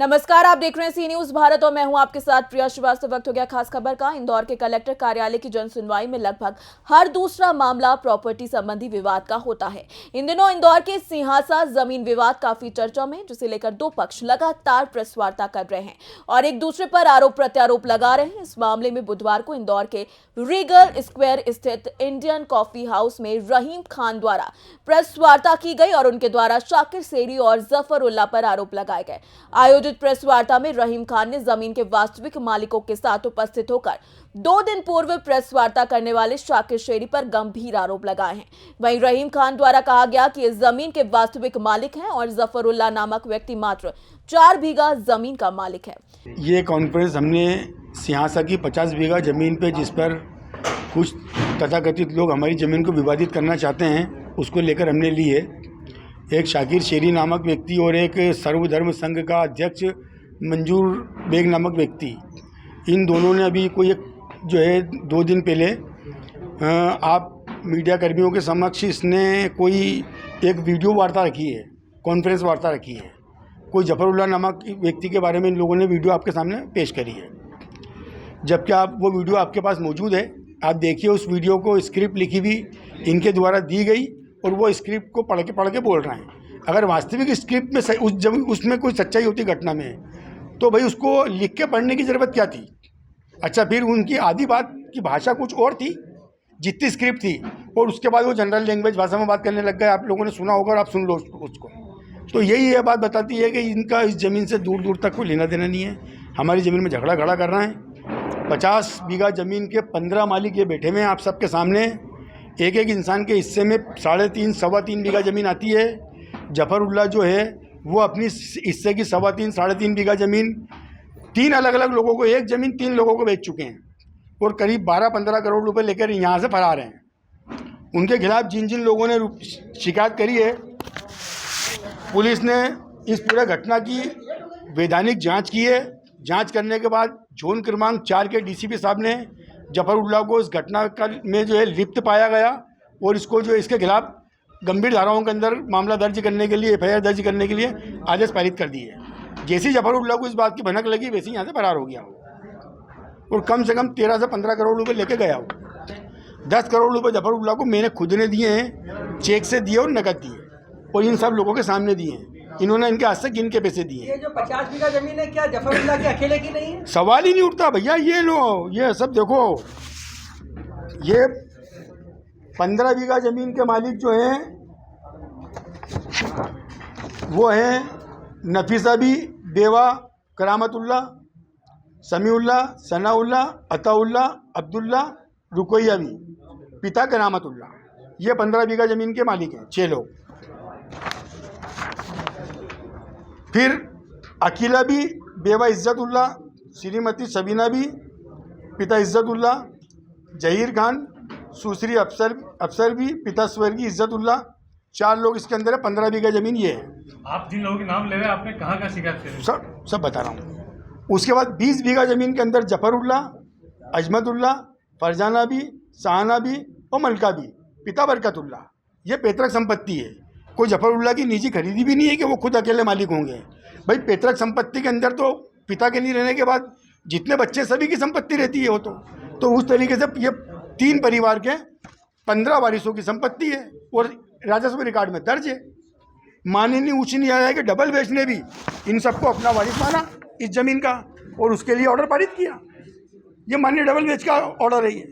नमस्कार, आप देख रहे हैं सी न्यूज भारत और मैं हूं आपके साथ प्रिया श्रीवास्तव। वक्त हो गया खास खबर का। इंदौर के कलेक्टर कार्यालय की जन सुनवाई में लगभग हर दूसरा मामला प्रॉपर्टी संबंधी विवाद का होता है। इन दिनों इंदौर के सिंहासा जमीन विवाद काफी चर्चा में, जिसे लेकर दो पक्ष लगातार प्रेस वार्ता कर रहे हैं और एक दूसरे पर आरोप प्रत्यारोप लगा रहे हैं। इस मामले में बुधवार को इंदौर के रीगल स्क्वायर स्थित इंडियन कॉफी हाउस में रहीम खान द्वारा प्रेस वार्ता की गई और उनके द्वारा शाकिर सेरी और जफरुल्ला पर आरोप लगाए गए। आयोजित प्रेस वार्ता में रहीम खान ने जमीन के वास्तविक मालिकों के साथ उपस्थित होकर 2 दिन पूर्व प्रेस वार्ता करने वाले शाकिर शेरी पर गंभीर आरोप लगाए हैं। वहीं रहीम खान द्वारा कहा गया कि इस जमीन के वास्तविक मालिक हैं और जफरुल्ला नामक व्यक्ति मात्र 4 बीघा जमीन का मालिक है। ये कॉन्फ्रेंस हमने सिंहासा की 50 बीघा जमीन पे, जिस पर कुछ तथाकथित लोग हमारी ज़मीन को विवादित करना चाहते हैं, उसको लेकर हमने ली है। एक शाकिर शेरी नामक व्यक्ति और एक सर्वधर्म संघ का अध्यक्ष मंजूर बेग नामक व्यक्ति, इन दोनों ने अभी कोई एक जो है 2 दिन पहले आप मीडिया कर्मियों के समक्ष इसने कोई एक वीडियो वार्ता रखी है, कॉन्फ्रेंस वार्ता रखी है। कोई जफरुल्ला नामक व्यक्ति के बारे में इन लोगों ने वीडियो आपके सामने पेश करी है, जबकि आप वो वीडियो आपके पास मौजूद है। आप देखिए उस वीडियो को, स्क्रिप्ट लिखी हुई इनके द्वारा दी गई और वो स्क्रिप्ट को पढ़ के बोल रहे हैं। अगर वास्तविक स्क्रिप्ट में जब उसमें कोई सच्चाई होती घटना में, तो भाई उसको लिख के पढ़ने की ज़रूरत क्या थी। अच्छा, फिर उनकी आधी बात की भाषा कुछ और थी जितनी स्क्रिप्ट थी, और उसके बाद वो जनरल लैंग्वेज भाषा में बात करने लग गए। आप लोगों ने सुना होगा और आप सुन लो उसको। तो यही ये बात बताती है कि इनका इस ज़मीन से दूर दूर तक कोई लेना देना नहीं है। हमारी ज़मीन में झगड़ा खड़ा कर रहे हैं। 50 बीघा ज़मीन के 15 मालिक ये बैठे हुए हैं आप सबके सामने। एक एक इंसान के हिस्से में 3.5 सवा 3 बीघा ज़मीन आती है। जफरुल्ला जो है वो अपनी हिस्से की 3.5 बीघा ज़मीन 3 अलग अलग लोगों को, एक ज़मीन 3 लोगों को बेच चुके हैं और करीब 12-15 करोड़ रुपए लेकर यहाँ से फरार हैं। उनके खिलाफ जिन जिन लोगों ने शिकायत करी है, पुलिस ने इस पूरे घटना की वैधानिक जाँच की है। जाँच करने के बाद जोन क्रमांक 4 के डीसीपी साहब ने जफरुल्ला को इस घटना में जो है लिप्त पाया गया और इसको जो है इसके खिलाफ गंभीर धाराओं के अंदर मामला दर्ज करने के लिए, FIR दर्ज करने के लिए आदेश पारित कर दिए। जैसे ही जफरुल्ला को इस बात की भनक लगी, वैसे ही यहाँ से फरार हो गया और कम से कम 13 से 15 करोड़ रुपए लेके गया हो। 10 करोड़ रुपए जफरुल्ला को मैंने खुद ने दिए हैं, चेक से दिए और नकद दिए, और इन सब लोगों के सामने दिए हैं। इन्होंने इनके हाथ से गिन के पैसे दिए। ये जो 50 बीघा जमीन है, क्या जफरुल्ला के अकेले की नहीं है? सवाल ही नहीं उठता भैया। ये लो, ये सब देखो, ये 15 बीघा जमीन के मालिक जो हैं वो हैं नफीसा बी, बेवा, करामतुल्ला, समीउल्ला, सनाउल्ला, अताउल्ला, अब्दुल्ला, रुकैया भी, पिता करामतुल्ला। ये 15 बीघा जमीन के मालिक हैं, 6 लोग। फिर अकीला भी, बेवा इज्जतुल्ला, श्रीमती सबीना भी, पिता इज्जतुल्ला, जहीर खान, सुश्री अफसर भी, पिता स्वर्गीय इज्जतुल्ला। 4 लोग इसके अंदर है। 15 बीघा जमीन ये है। आप जिन लोगों के नाम ले रहे हैं, आपने कहाँ का शिकायत करी? सब बता रहा हूँ। उसके बाद 20 बीघा जमीन के अंदर जफरुल्ला, अजमतुल्ला, फरजाना भी, सहाना भी और मलका भी, पिता बरकतुल्ला। ये पैतृक संपत्ति है। कोई जफरुल्ला की निजी खरीदी भी नहीं है कि वो खुद अकेले मालिक होंगे। भाई पैतृक संपत्ति के अंदर तो पिता के नहीं रहने के बाद जितने बच्चे सभी की संपत्ति रहती है वो तो उस तरीके से ये 3 परिवार के 15 वारिसों की संपत्ति है और राजस्व रिकॉर्ड में दर्ज है। माननीय उच्च न्यायालय के डबल बेंच ने भी इन सबको अपना वारिस माना इस जमीन का और उसके लिए ऑर्डर पारित किया। ये माननीय डबल बेंच का ऑर्डर है ये।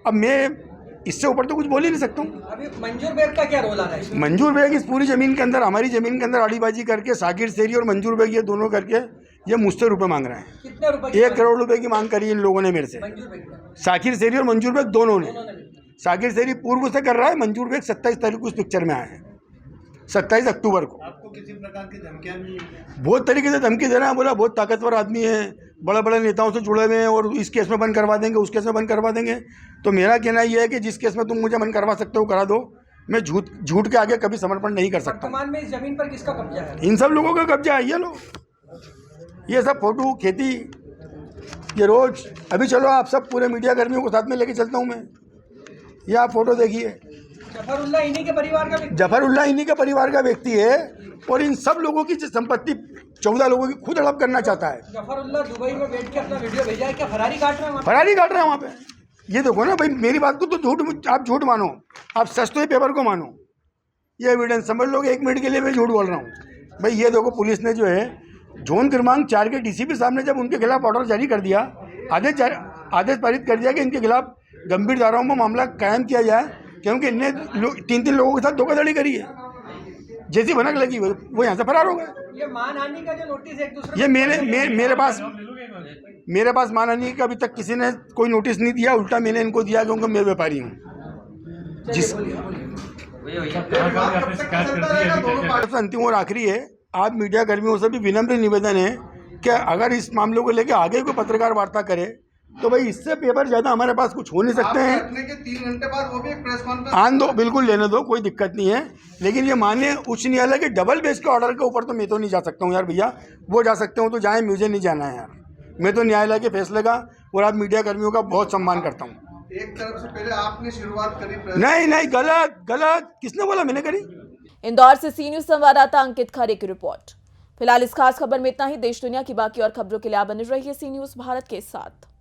अब मैं इससे ऊपर तो कुछ बोल ही नहीं सकता हूँ। अभी मंजूर बेग का क्या रोल आ रहा है? मंजूर बेग इस पूरी ज़मीन के अंदर, हमारी ज़मीन के अंदर आड़ीबाजी करके शाकिर सेरी और मंजूर बेग ये दोनों करके ये मुझसे रुपए मांग रहे हैं। कितने रुपए? 1 करोड़ रुपए की मांग करी इन लोगों ने मेरे से। मंजूर बेग, शाकिर सेरी और मंजूर बेग दोनों ने। शाकिर सेरी पूर्व से कर रहा है, मंजूर बेग 27 तारीख को इस पिक्चर में आए हैं, 27 अक्टूबर को। आपको किसी प्रकार की धमकियां नहीं? बहुत तरीके से धमकी दे रहा है। बोला बहुत ताकतवर आदमी है, बड़े बड़े नेताओं से जुड़े हुए हैं और इस केस में बंद करवा देंगे, उस केस में बंद करवा देंगे। तो मेरा कहना यह है कि जिस केस में तुम मुझे बंद करवा सकते हो करा दो। मैं झूठ के आगे कभी समर्पण नहीं कर सकता। वर्तमान में इस जमीन पर किसका कब्जा है? इन सब लोगों का कब्जा है। ये लो, ये सब फोटो खेती, ये रोज। अभी चलो आप सब पूरे मीडिया कर्मियों को साथ में लेके चलता हूँ मैं। ये आप फोटो देखिए। जफरुल्ला इन्हीं के परिवार का व्यक्ति? जफरुल्ला इन्हीं के परिवार का व्यक्ति है और इन सब लोगों की संपत्ति 14 लोगों की खुद हड़प करना चाहता है। जफरुल्लाह दुबई में बैठ के अपना वीडियो भेजा है, क्या फरारी काट रहे हैं वहाँ पे? फरारी काट रहे हैं वहाँ पे। ये देखो ना भाई, मेरी बात को तो झूठ, आप झूठ मानो, आप सच तो ये पेपर को मानो, ये एविडेंस समझ लोगे। 1 मिनट के लिए मैं झूठ बोल रहा हूँ भाई। ये देखो, पुलिस ने जो है जोन क्रमांक 4 के डीसीपी साहब ने जब उनके खिलाफ ऑर्डर जारी कर दिया, आदेश पारित कर दिया कि इनके खिलाफ गंभीर धाराओं में मामला कायम किया जाए, क्योंकि इनने 3 लोगों के साथ धोखाधड़ी करी है। जैसी भनक लगी वो यहाँ से फरार हो गए। ये मानहानि का जो नोटिस एक दूसरे ये मेरे पास मानहानि का अभी तक किसी ने कोई नोटिस नहीं दिया, उल्टा मैंने इनको दिया क्योंकि मैं व्यापारी हूँ। जिस अंतिम और आखिरी है, आप मीडिया कर्मियों से भी विनम्र निवेदन है कि अगर इस मामले को लेकर आगे कोई पत्रकार वार्ता करे तो भाई इससे पेपर ज़्यादा हमारे पास कुछ हो नहीं सकते हैं। 3 घंटे बाद वो भी एक प्रेस कॉन्फ्रेंस आन दो, बिल्कुल लेने दो, कोई दिक्कत नहीं है। लेकिन ये माननीय उच्च न्यायालय के डबल बेंच के ऑर्डर के ऊपर तो मैं तो नहीं जा सकता हूँ यार भैया। वो जा सकते हो तो जाएं, मुझे नहीं जाना है यार। मैं तो न्यायालय के फैसले का और आप मीडिया कर्मियों का बहुत सम्मान करता हूँ। एक तरफ से पहले आपने शुरुआत करी, नहीं, गलत किसने बोला मैंने करी? इंदौर से सी न्यूज संवाददाता अंकित खरे की रिपोर्ट। फिलहाल इस खास खबर में इतना ही। देश दुनिया की बाकी और खबरों के लिए आप बने रहिए सी न्यूज भारत के साथ।